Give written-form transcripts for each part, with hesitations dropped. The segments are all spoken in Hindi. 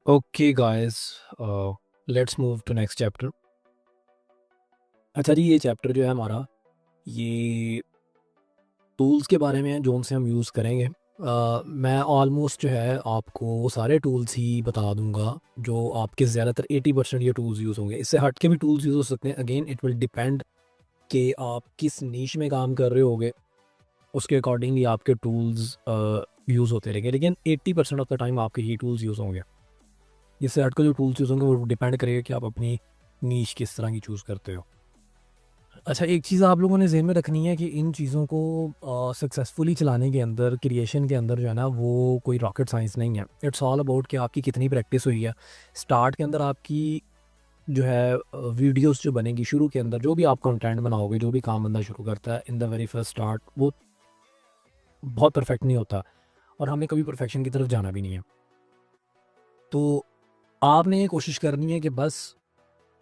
Okay guys, let's move to next chapter. अच्छा जी, ये चैप्टर जो है हमारा, ये टूल्स के बारे में है जो उनसे हम यूज़ करेंगे। मैं ऑलमोस्ट जो है आपको वो सारे टूल्स ही बता दूंगा जो आपके ज़्यादातर 80% ये टूल्स यूज़ होंगे। इससे हट के भी टूल्स यूज़ हो सकते हैं। अगेन इट विल डिपेंड कि आप किस नीश में काम कर रहे होगे, उसके अकॉर्डिंगली आपके टूल्स यूज़ होते रहेंगे। लेकिन 80% ऑफ द टाइम आपके ये टूल्स यूज़ होंगे। इससे हट के जो टूल्स यूज़ होंगे वो डिपेंड करेगा कि आप अपनी नीश किस तरह की चूज़ करते हो। अच्छा, एक चीज़ आप लोगों ने ज़हन में रखनी है कि इन चीज़ों को सक्सेसफुली चलाने के अंदर, क्रिएशन के अंदर जो है ना, वो कोई रॉकेट साइंस नहीं है। इट्स ऑल अबाउट कि आपकी कितनी प्रैक्टिस हुई है। स्टार्ट के अंदर आपकी जो है वीडियोस जो बनेगी, शुरू के अंदर जो भी आप कंटेंट बनाओगे, जो भी काम बंदा शुरू करता है in the very first start, वो बहुत परफेक्ट नहीं होता और हमें कभी परफेक्शन की तरफ जाना भी नहीं है। तो आपने ये कोशिश करनी है कि बस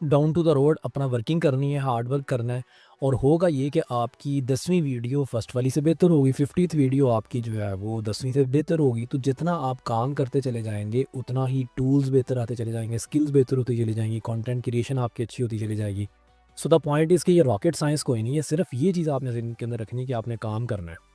डाउन टू द रोड अपना वर्किंग करनी है, हार्ड वर्क करना है। और होगा ये कि आपकी 10वीं वीडियो फर्स्ट वाली से बेहतर होगी, 50th वीडियो आपकी जो है वो 10वीं से बेहतर होगी। तो जितना आप काम करते चले जाएंगे उतना ही टूल्स बेहतर आते चले जाएंगे, स्किल्स बेहतर होती चली जाएंगी, कंटेंट क्रिएशन आपकी अच्छी होती चली जाएगी। सो द पॉइंट इज़ कि ये रॉकेट साइंस कोई नहीं है, सिर्फ ये चीज़ आपने ज़हन के अंदर रखनी है कि आपने काम करना है।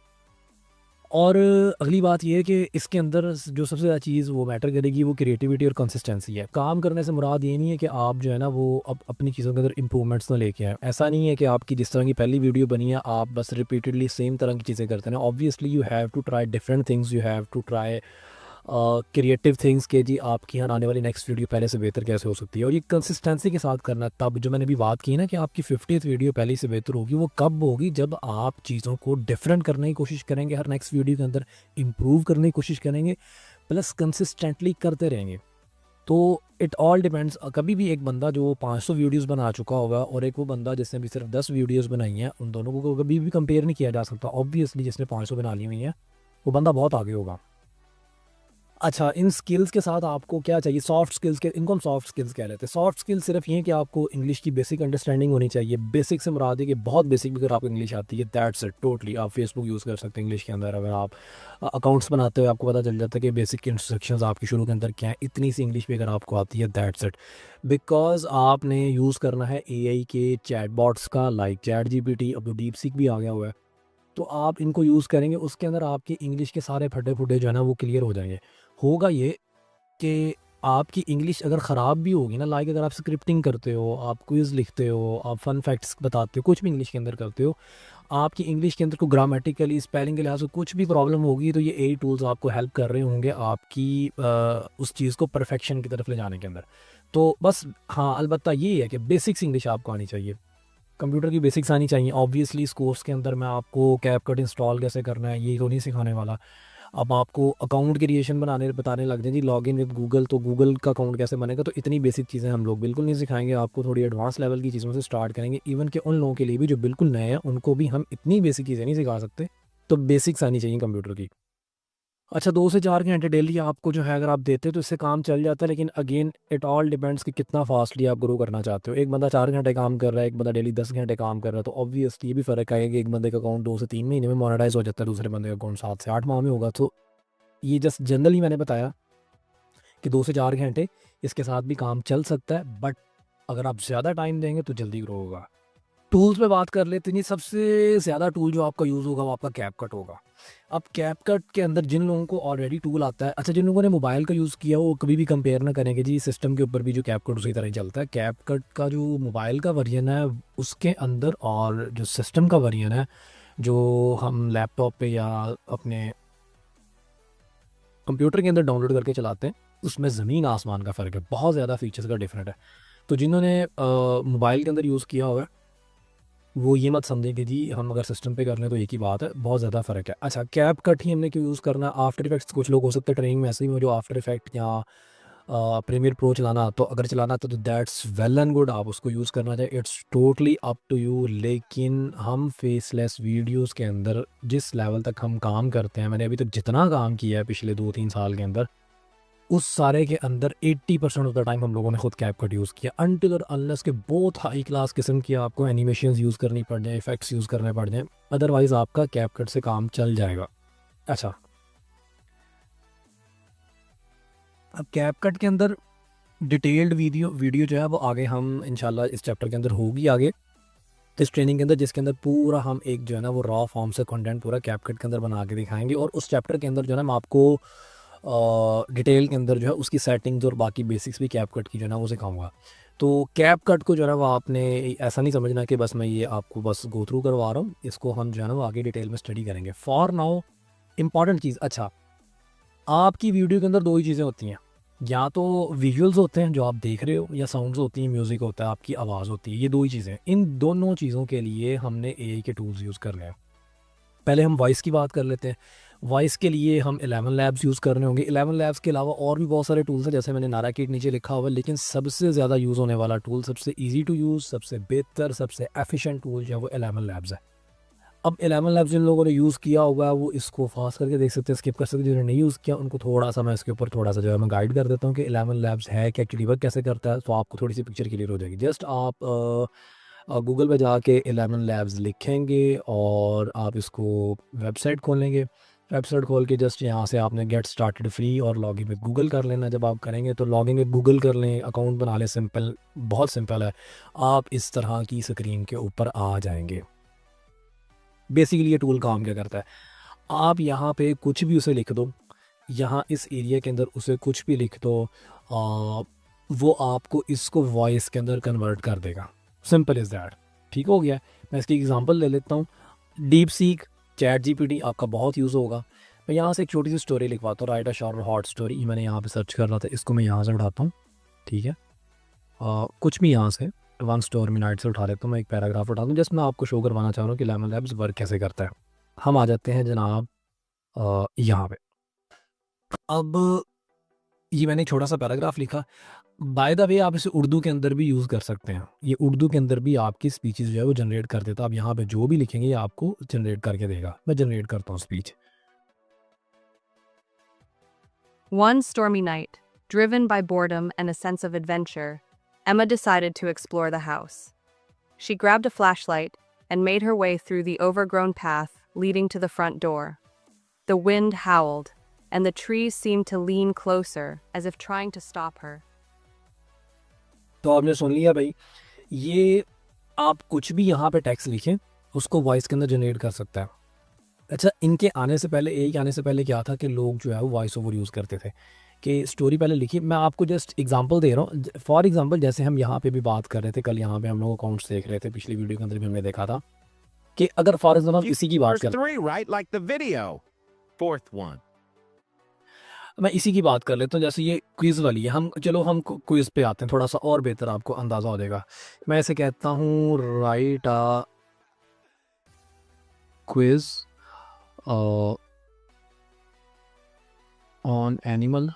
और अगली बात ये है कि इसके अंदर जो सबसे ज़्यादा चीज़ वो मैटर करेगी वो क्रिएटिविटी और कंसिस्टेंसी है। काम करने से मुराद ये नहीं है कि आप जो है ना वो अपनी चीज़ों के अंदर इम्प्रूवमेंट्स ना लेके आएँ। ऐसा नहीं है कि आपकी जिस तरह की पहली वीडियो बनी है आप बस रिपीटेडली सेम तरह की चीज़ें करते हैं। Obviously you have to try different things, you have to try creative things के जी आपकी यहाँ आने वाली नेक्स्ट वीडियो पहले से बेहतर कैसे हो सकती है। और ये कंसिस्टेंसी के साथ करना, तब जो मैंने भी बात की ना कि आपकी 50th वीडियो पहले से बेहतर होगी, वो कब होगी? जब आप चीज़ों को डिफरेंट करने की कोशिश करेंगे, हर नेक्स्ट वीडियो के अंदर इम्प्रूव करने की कोशिश करेंगे, प्लस कंसिस्टेंटली करते रहेंगे। तो इट ऑल डिपेंड्स। कभी भी एक बंदा जो 500 वीडियोस बना चुका होगा और एक वो बंदा जिसने भी सिर्फ 10 वीडियोस बनाई हैं, उन दोनों को कभी भी कंपेयर नहीं किया जा सकता। ऑब्वियसली जिसने 500 बना ली हुई है वो बंदा बहुत आगे होगा। अच्छा, इन स्किल्स के साथ आपको क्या चाहिए? सॉफ्ट स्किल्स के, इनको हम सॉफ्ट स्किल्स कह रहे थे। सॉफ्ट स्किल्स सिर्फ ये है कि आपको इंग्लिश की बेसिक अंडरस्टैंडिंग होनी चाहिए। बेसिक से मुराद है कि बहुत बेसिक भी अगर आपको इंग्लिश आती है, दैट्स इट टोटली। आप फेसबुक यूज़ कर सकते हैं इंग्लिश के अंदर। अगर आप अकाउंट्स बनाते हो, आपको पता चल जाता है कि बेसिक इंस्ट्रक्शंस आपकी शुरू के अंदर क्या है, इतनी सी इंग्लिश भी अगर आपको आती है, दैट्स इट। बिकॉज आपने यूज़ करना है एआई के चैटबॉट्स का, लाइक चैट जीपीटी, अब तो डीप सीक भी आ गया हुआ है। तो आप इनको यूज़ करेंगे, उसके अंदर आपकी इंग्लिश के सारे फटे-फुटे जो है ना वो क्लियर हो जाएँगे। होगा ये कि आपकी इंग्लिश अगर ख़राब भी होगी ना, लाइक अगर आप स्क्रिप्टिंग करते हो, आप क्विज़ लिखते हो, आप फ़न फैक्ट्स बताते हो, कुछ भी इंग्लिश के अंदर करते हो, आपकी इंग्लिश के अंदर को ग्रामेटिकली, स्पेलिंग के लिहाज से कुछ भी प्रॉब्लम होगी, तो ये एआई टूल्स आपको हेल्प कर रहे होंगे आपकी उस चीज़ को परफेक्शन की तरफ ले जाने के अंदर। तो बस हाँ, अलबत्ता ये है कि बेसिक्स इंग्लिश आपको आनी चाहिए। कंप्यूटर की बेसिक्स आनी चाहिए। ऑब्वियसली इस कोर्स के अंदर मैं आपको कैपकट इंस्टॉल कैसे करना है ये तो नहीं सिखाने वाला। अब आपको अकाउंट क्रिएशन बनाने बताने लग जाएँ जी, लॉगिन विद गूगल, तो गूगल का अकाउंट कैसे बनेगा, तो इतनी बेसिक चीज़ें हम लोग बिल्कुल नहीं सिखाएँगे आपको। थोड़ी एडवांस लेवल की चीज़ों से स्टार्ट करेंगे। इवन कि उन लोगों के लिए भी जो बिल्कुल नए हैं, उनको भी हम इतनी बेसिक चीज़ें नहीं सिखा सकते। तो बेसिक्स आनी चाहिए कंप्यूटर की। अच्छा, 2 से 4 घंटे डेली आपको जो है अगर आप देते हो तो इससे काम चल जाता है। लेकिन अगेन इट ऑल डिपेंड्स कि कितना फास्टली आप ग्रो करना चाहते हो। एक बंदा 4 घंटे काम कर रहा है, एक बंदा डेली 10 घंटे काम कर रहा है, तो ऑब्वियसली ये भी फ़र्क आएगा कि एक बंदे का अकाउंट 2 से 3 महीने में मोनेटाइज़ हो जाता है, दूसरे बंदे का अकाउंट 7 से 8 माह में होगा। तो ये जस्ट जनरली मैंने बताया कि 2 से 4 घंटे इसके साथ भी काम चल सकता है, बट अगर आप ज़्यादा टाइम देंगे तो जल्दी ग्रो होगा। टूल्स पे बात कर लेते हैं जी। सबसे ज़्यादा टूल जो आपका यूज़ होगा वो आपका कैपकट होगा। अब कैपकट के अंदर जिन लोगों को ऑलरेडी टूल आता है, अच्छा, जिन लोगों ने मोबाइल का यूज़ किया वो कभी भी कंपेयर ना करेंगे जी, सिस्टम के ऊपर भी जो कैपकट उसी तरह ही चलता है। कैपकट का जो मोबाइल का वर्जन है उसके अंदर, और जो सिस्टम का वर्जन है जो हम लैपटॉप पे या अपने कंप्यूटर के अंदर डाउनलोड करके चलाते हैं, उसमें ज़मीन आसमान का फ़र्क है। बहुत ज़्यादा फीचर्स का डिफरेंट है। तो जिन्होंने मोबाइल के अंदर यूज़ किया हुआ है वो ये मत समझें कि जी हम अगर सिस्टम पे कर लें तो एक ही बात है, बहुत ज़्यादा फ़र्क है। अच्छा, कैपकट ही हमने क्यों यूज़ करना है? आफ्टर इफेक्ट्स कुछ लोग हो सकते हैं ट्रेनिंग में ऐसे ही हो जो आफ्टर इफेक्ट या प्रीमियर प्रो चलाना, तो अगर चलाना तो दैट्स वेल एंड गुड, आप उसको यूज़ करना चाहिए, it's totally up to you. लेकिन हम फेसलेस वीडियोस के अंदर जिस लेवल तक हम काम करते हैं, मैंने अभी तक जितना काम किया है पिछले 2-3 साल के अंदर, उस सारे के अंदर 80% ऑफ द टाइम हम लोगों ने खुद कैपकट यूज़ किया। अनटिल और अनलेस के बहुत हाई क्लास किस्म की आपको एनिमेशंस यूज़ करनी पड़ जाए, इफेक्ट्स यूज़ करने पड़ जाएँ, अदरवाइज़ आपका कैपकट से काम चल जाएगा। अच्छा, अब कैपकट के अंदर डिटेल्ड वीडियो जो है वो आगे हम इंशाल्लाह इस चैप्टर के अंदर होगी आगे इस ट्रेनिंग के अंदर, जिसके अंदर पूरा हम एक जो है ना वो रॉ फॉर्म से कंटेंट पूरा कैपकट के अंदर बना के दिखाएंगे। और उस चैप्टर के अंदर जो है ना मैं आपको डिटेल के अंदर जो है उसकी सेटिंग्स और बाकी बेसिक्स भी कैपकट की जो है ना वो सिखाऊंगा। तो कैपकट को जो है ना वो आपने ऐसा नहीं समझना कि बस मैं ये आपको बस गो थ्रू करवा रहा हूँ, इसको हम जो है ना वो आगे डिटेल में स्टडी करेंगे। फॉर नाउ इम्पॉर्टेंट चीज़, अच्छा आपकी वीडियो के अंदर दो ही चीज़ें होती हैं, या तो विजुअल्स होते हैं जो आप देख रहे हो, या साउंड्स होती हैं, म्यूज़िक होता है, आपकी आवाज़ होती है। ये दो ही चीज़ें हैं। इन दोनों चीज़ों के लिए हमने एआई के टूल्स यूज़ करने हैं। पहले हम वॉइस की बात कर लेते हैं। वॉइस के लिए हम 11 लैब्स यूज़ करने होंगे। 11 लैब्स के अलावा और भी बहुत सारे टूल्स हैं, जैसे मैंने नारा किट नीचे लिखा हुआ है, लेकिन सबसे ज़्यादा यूज़ होने वाला टूल, सबसे ईजी टू यूज़, सबसे बेहतर, सबसे एफिशिएंट टूल जो है वो 11 लैब्स है। अब 11 लैब्स जिन लोगों ने यूज़ किया हुआ है वो इसको फास्ट करके देख सकते हैं, स्किप कर सकते हैं। जिन्होंने नहीं यूज़ किया उनको थोड़ा सा मैं इसके ऊपर थोड़ा सा जो है मैं गाइड कर देता हूँ कि 11 लैब्स है क्या, एक्चुअली वर्क कैसे करता है, तो आपको थोड़ी सी पिक्चर क्लियर हो जाएगी। जस्ट आप गूगल पे जाके 11 लैब्स लिखेंगे और आप इसको वेबसाइट खोलेंगे। वेबसाइट खोल के जस्ट यहाँ से आपने गेट स्टार्टेड फ्री और लॉगिन विद गूगल कर लेना। जब आप करेंगे तो लॉगिन विद गूगल कर लें, अकाउंट बना लें, सिंपल, बहुत सिंपल है। आप इस तरह की स्क्रीन के ऊपर आ जाएंगे। बेसिकली ये टूल काम क्या करता है, आप यहाँ पे कुछ भी उसे लिख दो, यहाँ इस एरिया के अंदर उसे कुछ भी लिख दो, वो आपको इसको वॉइस के अंदर कन्वर्ट कर देगा। Simple is that. ठीक हो गया। मैं इसकी एग्जांपल ले लेता हूँ। डीप सीक, चैट जीपीटी आपका बहुत यूज़ होगा। मैं यहाँ से एक छोटी सी स्टोरी लिखवाता हूँ, right a short hot story. मैंने यहाँ पे सर्च कर रहा था, इसको मैं यहाँ से उठाता हूँ। ठीक है, कुछ भी यहाँ से वन स्टोर मिनट से उठा लेता हूँ। मैं एक पैराग्राफ उठाता हूँ, जस्ट मैं आपको शो करवाना चाह रहा हूँ कि 11 लैब्स वर्क कैसे करता है। हम आ जाते हैं जनाब यहाँ पे। अब ये मैंने एक छोटा सा पैराग्राफ लिखा। बाय द वे आप इसे उर्दू के अंदर भी यूज़ कर सकते हैं। ये उर्दू के अंदर भी आपकी स्पीचेस जो है वो जनरेट कर देता है। आप यहाँ पे जो भी लिखेंगे ये आपको जनरेट करके देगा। मैं जनरेट करता हूँ speech. One stormy night, driven by boredom and a sense of adventure, Emma decided to explore the house. She grabbed a flashlight and made her way through the overgrown path leading to the front door. The wind howled, and the trees seemed to lean closer, as if trying to stop her. तो आपने सुन लिया भाई, ये आप कुछ भी यहाँ पे टेक्स्ट लिखें उसको वॉइस के अंदर जनरेट कर सकता है। अच्छा, इनके आने से पहले, एआई के आने से पहले क्या था कि लोग जो है वो वॉइस ओवर यूज़ करते थे कि स्टोरी पहले लिखी। मैं आपको जस्ट एग्जांपल दे रहा हूँ। फॉर एग्जांपल जैसे हम यहाँ पे भी बात कर रहे थे, कल यहाँ पे हम लोग अकाउंट्स देख रहे थे, पिछली वीडियो के अंदर भी हमने देखा था कि अगर फॉर एग्जांपल इसी की बात कर, three, right? Like the video. Fourth one. मैं इसी की बात कर लेता हूँ। जैसे ये क्विज़ वाली है, हम चलो हम क्विज़ पे आते हैं, थोड़ा सा और बेहतर आपको अंदाज़ा हो जाएगा। मैं ऐसे कहता हूँ, right a quiz on animal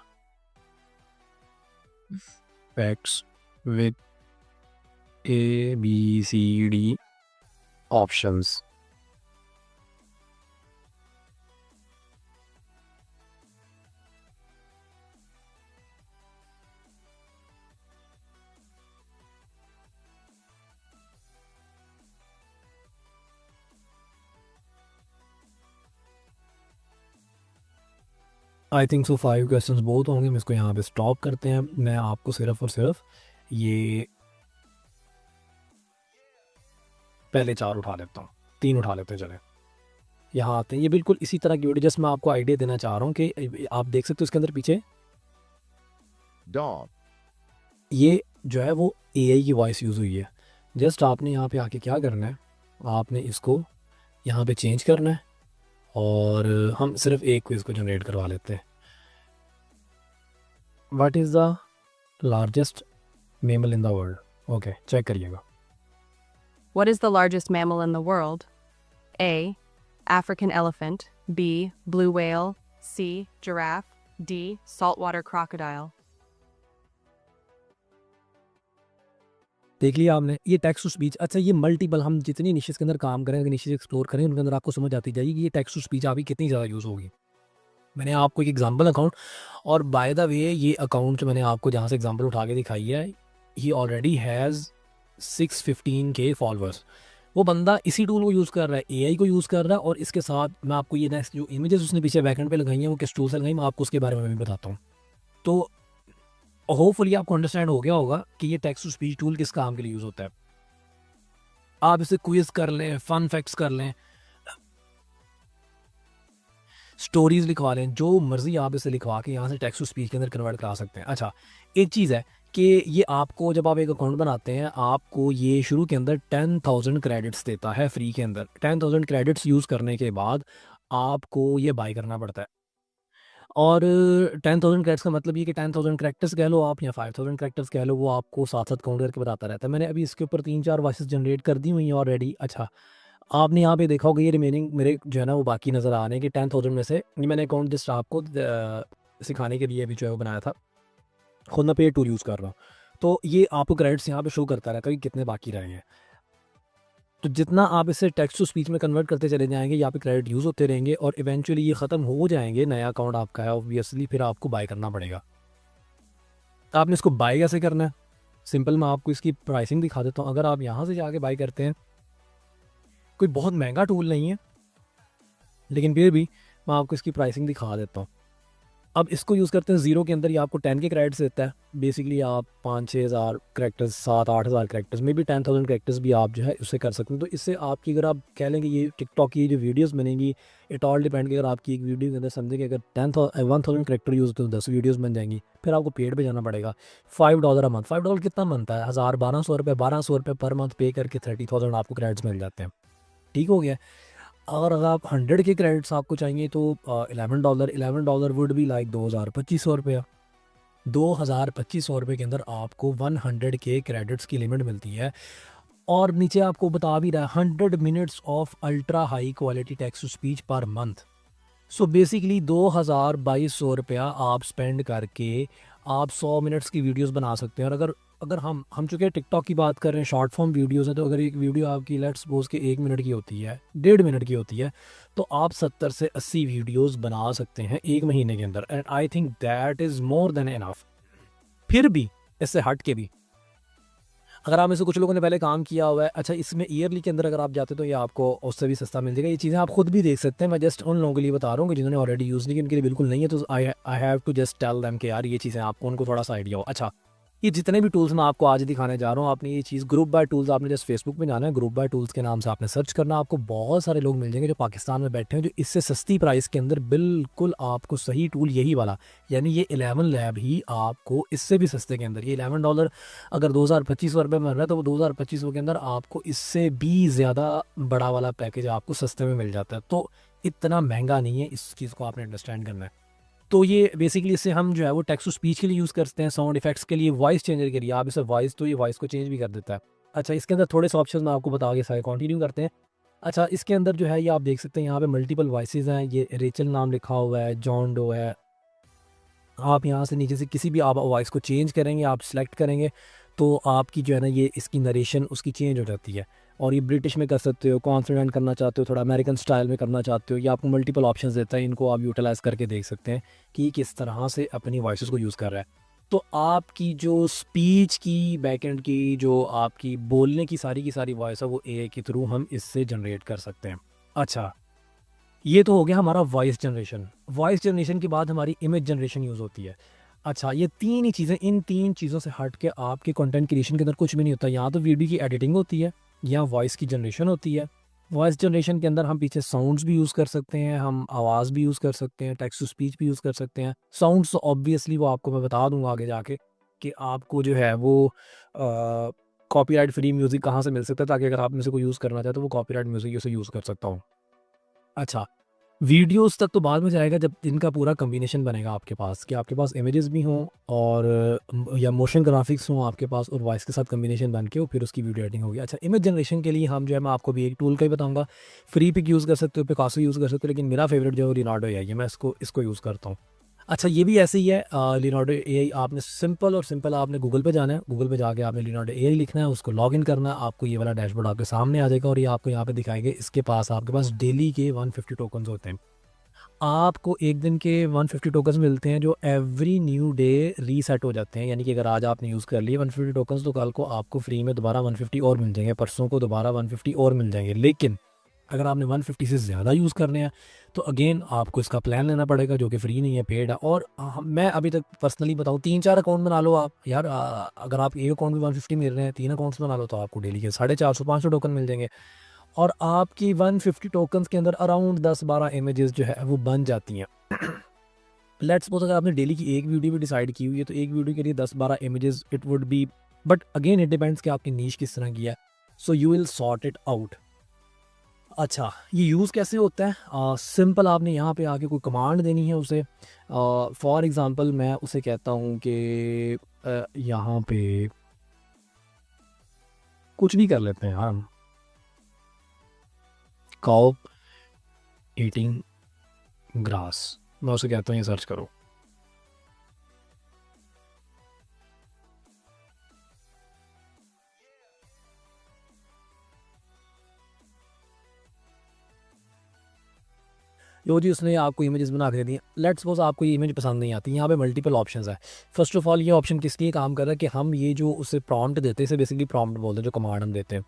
facts with A, B, C, D options. I think so 5 questions बहुत होंगे। हम इसको यहाँ पे स्टॉप करते हैं। मैं आपको सिर्फ और सिर्फ ये पहले 4 उठा लेता हूँ, 3 उठा लेते हैं। चले यहाँ आते हैं। ये बिल्कुल इसी तरह की वीडियो, जस्ट मैं आपको आइडिया देना चाह रहा हूँ कि आप देख सकते हो इसके अंदर पीछे Dog. ये जो है वो एआई की वॉइस यूज़ हुई है। जस्ट आपने यहाँ पे आके क्या करना है, आपने इसको यहाँ पे चेंज करना है और हम सिर्फ एक क्विज़ को जनरेट करवा लेते हैं। What is the largest mammal in the world? Okay, check करिएगा। What is the largest mammal in the world? A. African elephant. B. Blue whale. C. Giraffe. D. Saltwater crocodile. देख लिया आपने, ये टेक्स्ट टू स्पीच। अच्छा, ये मल्टीपल, हम जितनी निशेस के अंदर काम करें, निशेस एक्सप्लोर करें, उनके अंदर आपको समझ आती जाएगी कि ये टेक्स्ट टू स्पीच आपकी कितनी ज़्यादा यूज़ होगी। मैंने आपको एक एग्जांपल अकाउंट, और बाय द वे ये अकाउंट जो मैंने आपको जहाँ से एग्जांपल उठा के दिखाई है, ही ऑलरेडी हैज़ 615K फॉलोअर्स। वो बंदा इसी टूल को यूज़ कर रहा है, एआई को यूज़ कर रहा है। और इसके साथ मैं आपको ये नेक्स्ट जो इमेजेस उसने पीछे बैकएंड पे लगाई हैं वो किस टूल से लगाई, मैं आपको उसके बारे में भी बताता हूँ। तो होपफुली आपको अंडरस्टैंड हो गया होगा कि ये टेक्स्ट टू स्पीच टूल किस काम के लिए यूज़ होता है। आप इसे क्विज़ कर लें, फन फैक्ट्स कर लें, स्टोरीज़ लिखवा लें, जो मर्ज़ी आप इसे लिखवा के यहाँ से टेक्स्ट टू स्पीच के अंदर कन्वर्ट करा सकते हैं। अच्छा, एक चीज़ है कि ये आपको जब आप एक अकाउंट बनाते हैं, आपको ये शुरू के अंदर 10,000 क्रेडिट्स देता है फ्री के अंदर। 10,000 क्रेडिट्स यूज़ करने के बाद आपको ये बाय करना पड़ता है। और 10,000 क्रेडिट्स का मतलब ये कि 10,000 कैरेक्टर्स कह लो आप या 5,000 कैरेक्टर्स कह लो, वो आपको साथ-साथ काउंट करके बताता रहता है। मैंने अभी इसके ऊपर 3-4 वॉइसेस जनरेट कर दी हुई हैं ऑलरेडी। अच्छा, आपने यहाँ पे देखा होगा ये रिमेनिंग मेरे जो है ना वो बाकी नज़र आ रहे हैं कि 10,000 में से ये मैंने अकाउंट जस्ट आपको सिखाने के लिए अभी जो है वो बनाया था। खुद मैं पेड टूल यूज़ कर रहा हूँ। तो ये आपको क्रेडिट्स यहाँ पे शो करता रहता है कि कितने बाकी रहे हैं। तो जितना आप इसे टेक्स्ट टू स्पीच में कन्वर्ट करते चले जाएँगे, यहाँ पे क्रेडिट यूज़ होते रहेंगे और इवेंचुअली ये ख़त्म हो जाएँगे, नया अकाउंट आपका है ऑब्वियसली फिर आपको बाय करना पड़ेगा। तो आपने इसको बाय कैसे करना है? सिंपल मैं आपको इसकी प्राइसिंग दिखा देता हूँ। अगर आप यहाँ से जाके बाय करते हैं, कोई बहुत महँगा टूल नहीं है, लेकिन फिर भी मैं आपको इसकी प्राइसिंग दिखा देता हूँ। अब इसको यूज़ करते हैं ज़ीरो के अंदर, ये आपको 10 के क्रेडिट्स देता है। बेसिकली आप 5-6 हज़ार कैरेक्टर्स, 7-8 हज़ार कैरेक्टर्स में भी 10,000 कैरेक्टर्स भी आप जो है उससे कर सकते हैं। तो इससे आपकी अगर आप कह लें कि ये टिकटॉक की जो वीडियोज़ बनेंगी, इट ऑल डिपेंड कि अगर आपकी एक वीडियो के अंदर समझें कि अगर 1,000 कैरेक्टर यूज़ होते हैं, 10 वीडियोज़ बन जाएंगी। फिर आपको पेड पे जाना पड़ेगा। $5 अ मंथ, $5 कितना बनता है? 1,000, ₹1,200 पर मंथ पे करके 30,000 आपको क्रेडिट्स मिल जाते हैं। ठीक हो गया। और अगर आप 100 के क्रेडिट्स आपको चाहिए तो $11 वुड बी लाइक ₹2,250। ₹2,250 के अंदर आपको 100 के क्रेडिट्स की लिमिट मिलती है। और नीचे आपको बता भी रहा है 100 minutes of ultra high quality text to speech per month. So basically ₹2,200 आप स्पेंड करके आप 100 मिनट्स की वीडियोस बना सकते हैं। और अगर अगर हम चूँकि टिकटॉक की बात कर रहे हैं, शॉर्ट फॉर्म वीडियोस है, तो अगर एक वीडियो आपकी लेट्स सपोज के 1 मिनट की होती है, 1.5 मिनट की होती है, तो आप 70 से 80 वीडियोस बना सकते हैं 1 महीने के अंदर। And I think that is more than enough. फिर भी इससे हट के भी अगर आप में से कुछ लोगों ने पहले काम किया हुआ है, अच्छा इसमें ईयरली के अंदर अगर आप जाते हो तो ये आपको उससे भी सस्ता मिल जाएगा। ये चीज़ें आप खुद भी देख सकते हैं। मैं जस्ट उन लोगों के लिए बता रहा हूँ कि जिन्होंने ऑलरेडी यूज़ नहीं की, उनके लिए बिल्कुल नहीं है। तो I I have to just tell them कि यार ये चीज़ें आपको उनको थोड़ा सा आइडिया हो। अच्छा, ये जितने भी टूल्स मैं आपको आज दिखाने जा रहा हूँ, आपने ये चीज़ ग्रुप बाय टूल्स, आपने जस्ट फेसबुक में जाना है, ग्रुप बाय टूल्स के नाम से आपने सर्च करना, आपको बहुत सारे लोग मिल जाएंगे जो पाकिस्तान में बैठे हैं, जो इससे सस्ती प्राइस के अंदर बिल्कुल आपको सही टूल यही वाला, यानी ये 11 लैब ही आपको इससे भी सस्ते के अंदर, ये $11 अगर ₹2,250 में मिल रहा है, तो वो 2,250 के अंदर आपको इससे भी ज़्यादा बड़ा वाला पैकेज आपको सस्ते में मिल जाता है। तो इतना महंगा नहीं है, इस चीज़ को आपने अंडरस्टैंड करना है। तो ये बेसिकली इससे हम जो है वो टेक्स्ट टू स्पीच के लिए यूज़ करते हैं, साउंड इफेक्ट्स के लिए, वॉइस चेंजर के लिए। आप इसे वॉइस, तो ये वॉइस को चेंज भी कर देता है। अच्छा, इसके अंदर थोड़े से ऑप्शन मैं आपको बता के सारे कंटिन्यू करते हैं। अच्छा, इसके अंदर जो है ये आप देख सकते हैं, यहाँ पे मल्टीपल वॉइसेस हैं। ये रेचल नाम लिखा हुआ है, जॉन डो है। आप यहाँ से नीचे से किसी भी आप वॉइस को चेंज करेंगे, आप सिलेक्ट करेंगे, तो आपकी जो है ना ये इसकी नरेशन उसकी चेंज हो जाती है। और ये ब्रिटिश में कर सकते हो, कॉन्फिडेंट करना चाहते हो, थोड़ा अमेरिकन स्टाइल में करना चाहते हो, ये आपको मल्टीपल ऑप्शंस देता है। इनको आप यूटिलाइज़ करके देख सकते हैं कि किस तरह से अपनी वॉइसेस को यूज़ कर रहा है। तो आपकी जो स्पीच की, बैकएंड की, जो आपकी बोलने की सारी वॉइस है, वो एआई के थ्रू हम इससे जनरेट कर सकते हैं। अच्छा, ये तो हो गया हमारा वॉइस जनरेशन। वॉइस जनरेशन के बाद हमारी इमेज जनरेशन यूज़ होती है। अच्छा, ये 3 ही चीज़ें, इन 3 चीज़ों से हट के आपके कंटेंट क्रिएशन के अंदर कुछ भी नहीं होता। यहाँ तो वीडियो की एडिटिंग होती है, या वॉइस की जनरेशन होती है। वॉइस जनरेशन के अंदर हम पीछे साउंड्स भी यूज़ कर सकते हैं, हम आवाज़ भी यूज़ कर सकते हैं, टेक्स्ट टू स्पीच भी यूज़ कर सकते हैं। साउंड्स तो ऑब्वियसली वो आपको मैं बता दूँगा आगे जाके कि आपको जो है वो कॉपीराइट फ्री म्यूज़िक कहाँ से मिल सकता है, ताकि अगर आप में से कोई यूज़ करना चाहे तो वो कॉपीराइट म्यूज़िक उसे यूज़ कर सकता हूँ। अच्छा, वीडियोज़ तक तो बाद में जाएगा जब इनका पूरा कॉम्बिनेशन बनेगा आपके पास, कि आपके पास इमेजेस भी हों और या मोशन ग्राफिक्स हों आपके पास, और वॉइस के साथ कॉम्बिनेशन बन के और फिर उसकी वीडियो एडिटिंग होगी। अच्छा, इमेज जनरेशन के लिए हम जो है मैं आपको भी एक टूल का ही बताऊंगा। फ्री पिक यूज़ कर सकते हो, पिकासो यूज़ कर सकते हो, लेकिन मेरा फेवरेट जो है लिनार्डो है, ये मैं इसको यूज़ करता हूँ। अच्छा, ये भी ऐसे ही है, लिनार्डो एआई। आपने सिंपल आपने गूगल पे जाना है, गूगल पे जाके आपने लिनार्डो एआई लिखना है, उसको लॉगिन करना है, आपको ये वाला डैशबोर्ड आपके सामने आ जाएगा और ये आपको यहाँ पे दिखाएंगे। इसके पास आपके पास डेली के 150 टोकन्स होते हैं। आपको एक दिन के 150 टोकन्स मिलते हैं जो एवरी न्यू डे रीसेट हो जाते हैं। यानी कि अगर आज आपने यूज़ कर लिए 150 टोकन्स, तो कल को आपको फ्री में दोबारा 150 और मिल जाएंगे, परसों को दोबारा 150 और मिल जाएंगे। लेकिन अगर आपने 150 से ज़्यादा यूज़ करने हैं तो अगेन आपको इसका प्लान लेना पड़ेगा जो कि फ्री नहीं है, पेड है। और मैं अभी तक पर्सनली बताऊँ 3-4 अकाउंट बना लो आप यार। अगर आप एक अकाउंट भी 150 मिल रहे हैं, 3 अकाउंट्स बना लो तो आपको डेली के 450-500 टोकन मिल जाएंगे। और आपकी 150 टोकन्स के अंदर अराउंड 10-12 इमेजेस जो है वो बन जाती हैं। लेट्स सपोज अगर आपने डेली की एक वीडियो भी डिसाइड की हुई है तो एक वीडियो के लिए 10-12 images it would be, but again it depends कि आपकी नीश किस तरह की है। So you will sort it out. अच्छा, ये यूज़ कैसे होता है? सिंपल, आपने यहाँ पे आके कोई कमांड देनी है उसे। फॉर एग्ज़ाम्पल मैं उसे कहता हूँ कि यहाँ पे कुछ भी कर लेते हैं हम, काउ ईटिंग ग्रास। मैं उसे कहता हूँ ये सर्च करो। जो जी उसने आपको इमेजेस बना के दे दी। लेट्स सपोज आपको ये इमेज पसंद नहीं आती, यहाँ पे मल्टीपल ऑप्शंस है। फर्स्ट ऑफ ऑल ये ऑप्शन किस लिए काम कर रहा है कि हम ये जो उसे प्रॉम्प्ट देते हैं, इसे बेसिकली प्रॉम्प्ट बोलते हैं, जो कमांड हम देते हैं।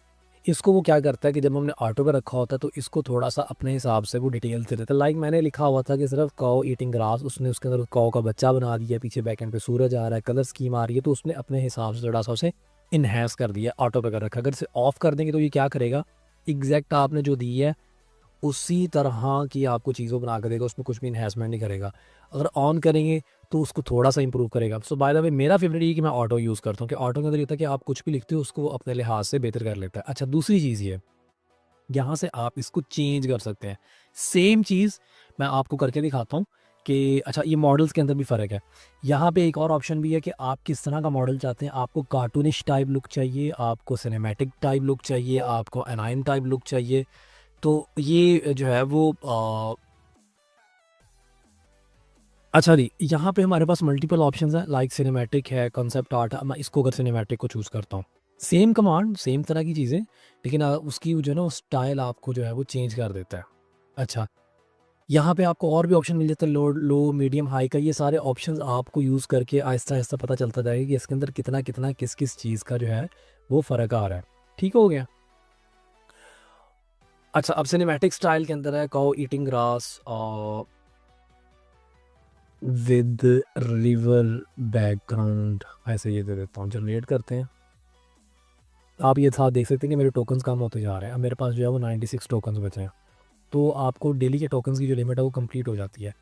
इसको वो क्या करता है कि जब हमने ऑटो पे रखा होता है तो इसको थोड़ा सा अपने हिसाब से वो डिटेल से देता है। लाइक मैंने लिखा हुआ था कि सिर्फ काउ ईटिंग ग्रास, उसने उसके अंदर काउ का बच्चा बना दिया, पीछे बैकएंड पे सूरज आ रहा है, कलर स्कीम आ रही है, तो उसने अपने हिसाब से थोड़ा सा उसे इन्हेंस कर दिया, ऑटो पे कर रखा। अगर इसे ऑफ कर देंगे तो ये क्या करेगा, एग्जैक्ट आपने जो दी है उसी तरह की आपको चीज़ों बना कर देगा, उसमें कुछ भी इन्हेंसमेंट नहीं करेगा। अगर ऑन करेंगे तो उसको थोड़ा सा इंप्रूव करेगा। सो बाय द वे मेरा फेवरेट ये कि मैं ऑटो यूज़ करता हूँ कि ऑटो के अंदर ये होता है कि आप कुछ भी लिखते हो उसको वो अपने लिहाज से बेहतर कर लेता है। अच्छा, दूसरी चीज़ ये, यहाँ से आप इसको चेंज कर सकते हैं। सेम चीज़ मैं आपको करके दिखाता हूँ कि अच्छा ये मॉडल्स के अंदर भी फ़र्क है। यहाँ पे एक और ऑप्शन भी है कि आप किस तरह का मॉडल चाहते हैं। आपको कार्टूनिश टाइप लुक चाहिए, आपको सिनेमैटिक टाइप लुक चाहिए, आपको एनाइन टाइप लुक चाहिए। तो ये जो है वो अच्छा जी, यहाँ पे हमारे पास मल्टीपल ऑप्शंस हैं, लाइक सिनेमैटिक है, कॉन्सेप्ट आर्ट है। मैं इसको अगर सिनेमैटिक को चूज़ करता हूँ, सेम कमांड सेम तरह की चीज़ें, लेकिन उसकी जो है ना स्टाइल आपको जो है वो चेंज कर देता है। अच्छा, यहाँ पे आपको और भी ऑप्शन मिल जाता है, लो लो मीडियम हाई का। ये सारे ऑप्शंस आपको यूज़ करके आहिस्ता आहिस्ता पता चलता जाएगा कि इसके अंदर कितना कितना किस किस चीज़ का जो है वो फ़र्क आ रहा है। ठीक हो गया। अच्छा, अब सिनेमैटिक स्टाइल के अंदर है cow eating grass with river background, ऐसे ये दे देता हूँ, जनरेट करते हैं। आप ये साथ देख सकते हैं कि मेरे टोकन्स कम होते जा रहे हैं। अब मेरे पास जो है वो 96 टोकन्स बचे हैं। तो आपको डेली के टोकन्स की जो लिमिट है वो कंप्लीट हो जाती है।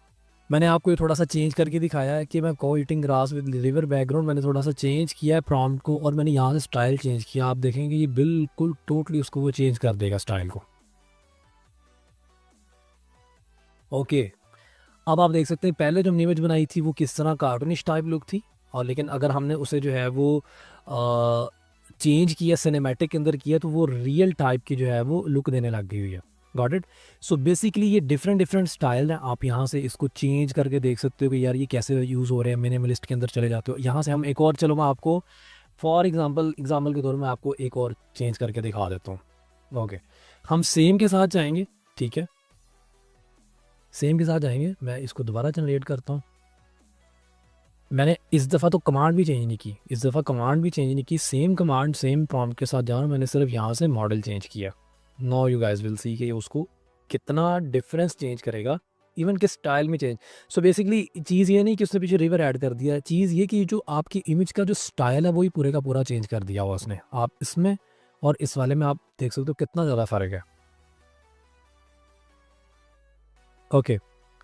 मैंने आपको ये थोड़ा सा चेंज करके दिखाया है कि मैं cow eating grass with river background मैंने थोड़ा सा चेंज किया है प्रॉम्प्ट को, और मैंने यहाँ से स्टाइल चेंज किया। आप देखेंगे ये बिल्कुल टोटली उसको वो चेंज कर देगा स्टाइल को। ओके, अब आप देख सकते हैं पहले जो हमने इमेज बनाई थी वो किस तरह कार्टूनिश टाइप लुक थी, और लेकिन अगर हमने उसे जो है वो चेंज किया, सिनेमैटिक के अंदर किया, तो वो रियल टाइप की जो है वो लुक देने लग गई हुई है। Got it? सो बेसिकली ये डिफरेंट डिफरेंट स्टाइल हैं। आप यहाँ से इसको चेंज करके देख सकते हो कि यार ये कैसे यूज़ हो रहे हैं। मिनिमलिस्ट के अंदर चले जाते हो, यहाँ से हम एक और, चलो मैं आपको फॉर एग्जाम्पल के तौर में आपको एक और चेंज करके दिखा देता हूँ। ओके, हम सेम के साथ जाएंगे, ठीक है, सेम के साथ जाएंगे। मैं इसको दोबारा जनरेट करता हूँ। मैंने इस दफ़ा तो कमांड भी चेंज नहीं की, इस दफ़ा कमांड भी चेंज नहीं की, सेम कमांड सेम प्रॉम्प्ट के साथ जाना, मैंने सिर्फ यहाँ से मॉडल चेंज किया। Now you guys will see कि उसको कितना डिफरेंस चेंज करेगा, इवन के स्टाइल में चेंज। सो बेसिकली चीज़ ये नहीं कि उसने पीछे रिवर ऐड कर दिया है, चीज़ ये कि जो आपकी इमेज का जो स्टाइल है वही पूरे का पूरा चेंज कर दिया हुआ उसने। आप इसमें और इस वाले में आप देख सकते हो कितना ज़्यादा फ़र्क है। Okay,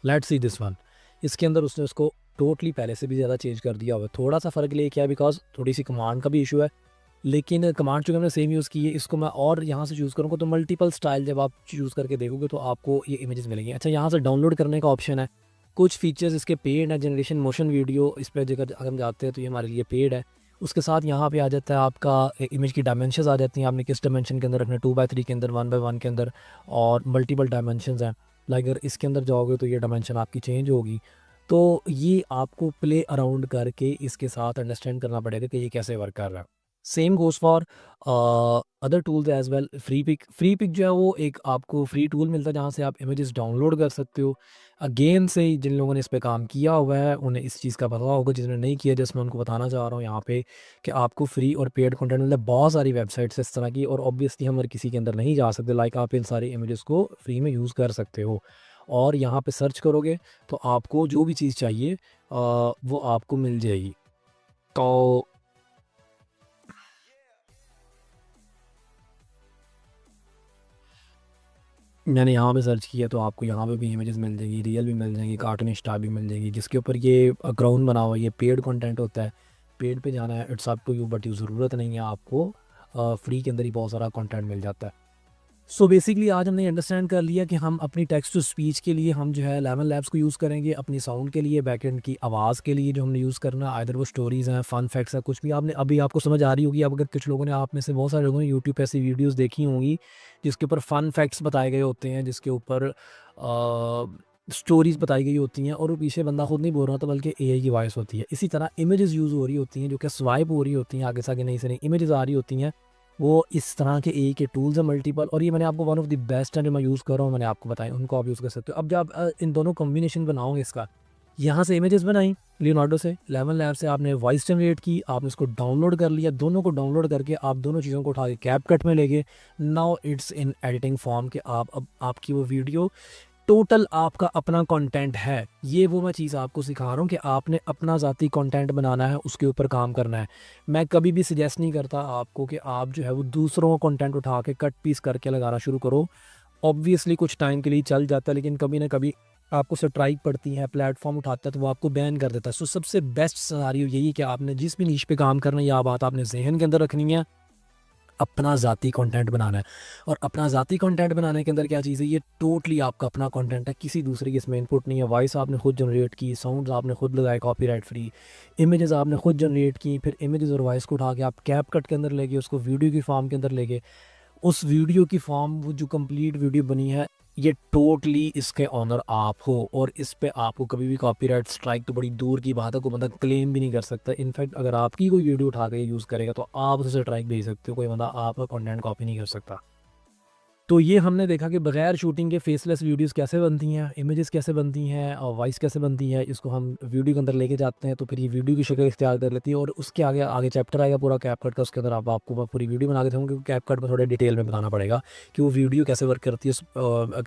let's see this one. इसके अंदर उसने उसको टोटली पहले से भी ज़्यादा चेंज कर दिया हुआ है। थोड़ा सा फ़र्क ले किया बिकॉज थोड़ी सी कमांड का भी इशू है, लेकिन कमांड चूँकि हमने सेम यूज़ की है, इसको मैं और यहाँ से चूज़ करूँगा तो मल्टीपल स्टाइल जब आप चूज़ करके देखोगे तो आपको ये इमेजेस मिलेंगी। अच्छा, यहाँ से डाउनलोड करने का ऑप्शन है। कुछ फीचर्स इसके पेड है, जनरेशन मोशन वीडियो, इस पर अगर हम जाते हैं तो ये हमारे लिए पेड है। उसके साथ यहाँ पे आ जाता है आपका इमेज की डायमेंशंस आ जाती हैं, आपने किस डायमेंशन के अंदर रखना है, 2x3 के अंदर, 1x1 के अंदर, और मल्टीपल डायमेंशंस हैं। लाइक अगर इसके अंदर जाओगे तो ये डायमेंशन आपकी चेंज होगी। तो ये आपको प्ले अराउंड करके इसके साथ अंडरस्टैंड करना पड़ेगा कि ये कैसे वर्क कर रहा है। Same goes for other tools as well. Free pick जो है वो एक आपको फ्री टूल मिलता है जहाँ से आप इमेजेस डाउनलोड कर सकते हो। अगेन से जिन लोगों ने इस पे काम किया हुआ है उन्हें इस चीज़ का पता होगा, जिन्होंने नहीं किया जस्ट मैं उनको बताना चाह रहा हूँ यहाँ पे कि आपको फ्री और पेड कंटेंट मिलता है। बहुत सारी वेबसाइट्स इस तरह की, और ऑब्वियसली हम हर किसी के अंदर नहीं जा सकते। लाइक आप इन सारी इमेजेस को फ्री में यूज़ कर सकते हो, और यहाँ पे सर्च करोगे तो आपको जो भी चीज़ चाहिए वो आपको मिल जाएगी। तो मैंने यहाँ पे सर्च किया तो आपको यहाँ पे भी इमेजेस मिल जाएगी, रियल भी मिल जाएंगी, कार्टून स्टार भी मिल जाएगी, जिसके ऊपर ये ग्राउंड बना हुआ है। ये पेड कंटेंट होता है, पेड पे जाना है, it's up to you, but ये ज़रूरत नहीं है आपको। फ्री के अंदर ही बहुत सारा कंटेंट मिल जाता है। सो बेसिकली आज हमने अंडरस्टैंड कर लिया कि हम अपनी टेक्स्ट टू स्पीच के लिए हम जो है 11 लैब्स को यूज़ करेंगे, अपनी साउंड के लिए, बैकएंड की आवाज़ के लिए जो हमने यूज़ करना है, आइदर वो स्टोरीज़ हैं, फन फैक्ट्स हैं, कुछ भी आपने अभी आपको समझ आ रही होगी। अब अगर कुछ लोगों ने, आप में से बहुत सारे लोगों ने यूट्यूब पे ऐसी वीडियोस देखी होंगी जिसके ऊपर फन फैक्ट्स बताए गए होते हैं, जिसके ऊपर स्टोरीज़ बताई गई होती हैं, और वो पीछे बंदा खुद नहीं बोल रहा था बल्कि एआई की वॉइस होती है। इसी तरह इमेजेस यूज़ हो रही होती हैं जो कि स्वाइप हो रही होती हैं, आगे से आगे नई से नई इमेजेस आ रही होती हैं। वो इस तरह के ए के टूल्स हैं मल्टीपल, और ये मैंने आपको वन ऑफ द बेस्ट हैं जो मैं यूज़ कर रहा हूँ, मैंने आपको बताया, उनको आप यूज़ कर सकते हो। अब जब इन दोनों कॉम्बिनेशन बनाओगे इसका, यहाँ से इमेजेस बनाई लियोनार्डो से, 11 लैब से आपने वॉइस जनरेट की, आपने उसको डाउनलोड कर लिया, दोनों को डाउनलोड करके आप दोनों चीज़ों को उठा के कैपकट में ले गए। Now it's in editing form कि आप अब आपकी वो वीडियो टोटल आपका अपना कंटेंट है। ये वो मैं चीज़ आपको सिखा रहा हूँ कि आपने अपना ज़ाती कंटेंट बनाना है, उसके ऊपर काम करना है। मैं कभी भी सजेस्ट नहीं करता आपको कि आप जो है वो दूसरों का कंटेंट उठा के कट पीस करके लगाना शुरू करो। ऑब्वियसली कुछ टाइम के लिए चल जाता है, लेकिन कभी ना कभी आपको स्ट्राइक पड़ती है, प्लेटफॉर्म उठाता है तो वो आपको बैन कर देता है। सो सबसे बेस्ट सिनेरियो यही है कि आपने जिस भी नीश पे काम करना है, या बात आपने जहन के अंदर रखनी है, अपना ज़ाती कंटेंट बनाना है। और अपना ज़ाती कंटेंट बनाने के अंदर क्या चीज़ है, ये टोटली आपका अपना कंटेंट है, किसी दूसरे की इसमें इनपुट नहीं है। वॉइस आपने खुद जनरेट की, साउंड्स आपने खुद लगाए कॉपीराइट फ्री, इमेजेस आपने खुद जनरेट की, फिर इमेजेस और वॉइस को उठा के आप कैपकट के अंदर ले गए, उसको वीडियो की फॉर्म के अंदर ले गए। उस वीडियो की फॉर्म, वो जो कंप्लीट वीडियो बनी है, ये टोटली इसके ऑनर आप हो, और इस पे आपको कभी भी कॉपीराइट स्ट्राइक तो बड़ी दूर की बात है, कोई बंदा क्लेम भी नहीं कर सकता। इनफैक्ट अगर आपकी कोई वीडियो उठा के यूज़ करेगा तो आप उसे स्ट्राइक भेज सकते हो, कोई बंदा आपका कंटेंट कॉपी नहीं कर सकता। तो ये हमने देखा कि बगैर शूटिंग के फेसलेस वीडियोस कैसे बनती हैं, इमेजेस कैसे बनती हैं, और वॉइस कैसे बनती है। इसको हम वीडियो के अंदर लेके जाते हैं तो फिर ये वीडियो की शक्ल इख्तियार कर लेती है, और उसके आगे आगे चैप्टर आएगा पूरा कैपकट का, उसके अंदर आपको मैं पूरी वीडियो बना के दूँगा, क्योंकि कैपकट में थोड़े डिटेल में बताना पड़ेगा कि वो वीडियो कैसे वर्क करती है, उस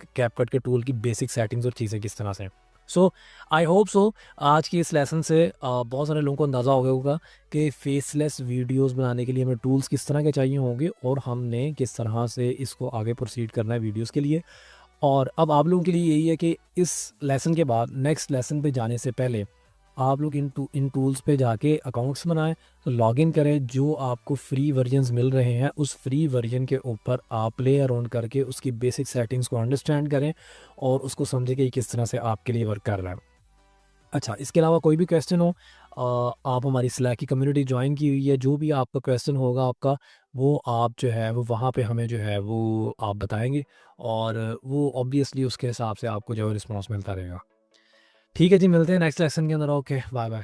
कैपकट के टूल की बेसिक सेटिंग्स और चीज़ें किस तरह से। सो आई होप सो आज की इस लेसन से बहुत सारे लोगों को अंदाज़ा हो गया होगा कि फेसलेस वीडियोस बनाने के लिए हमें टूल्स किस तरह के चाहिए होंगे, और हमने किस तरह से इसको आगे प्रोसीड करना है वीडियोस के लिए। और अब आप लोगों के लिए यही है कि इस लेसन के बाद नेक्स्ट लेसन पे जाने से पहले आप लोग इन टूल्स पे जाके अकाउंट्स बनाएं, तो लॉगिन करें, जो आपको फ्री वर्जन्स मिल रहे हैं उस फ्री वर्जन के ऊपर आप प्ले अराउंड करके उसकी बेसिक सेटिंग्स को अंडरस्टैंड करें, और उसको समझें कि किस तरह से आपके लिए वर्क कर रहा है। अच्छा, इसके अलावा कोई भी क्वेश्चन हो, आप हमारी स्लैक की कम्युनिटी ज्वाइन की हुई है, जो भी आपका क्वेश्चन होगा आपका, वो आप जो है वो वहाँ पे हमें जो है वो आप बताएंगे, और वो ऑब्वियसली उसके हिसाब से आपको जो है रिस्पॉन्स मिलता रहेगा। ठीक है जी, मिलते हैं नेक्स्ट लेसन के अंदर। Okay, bye bye.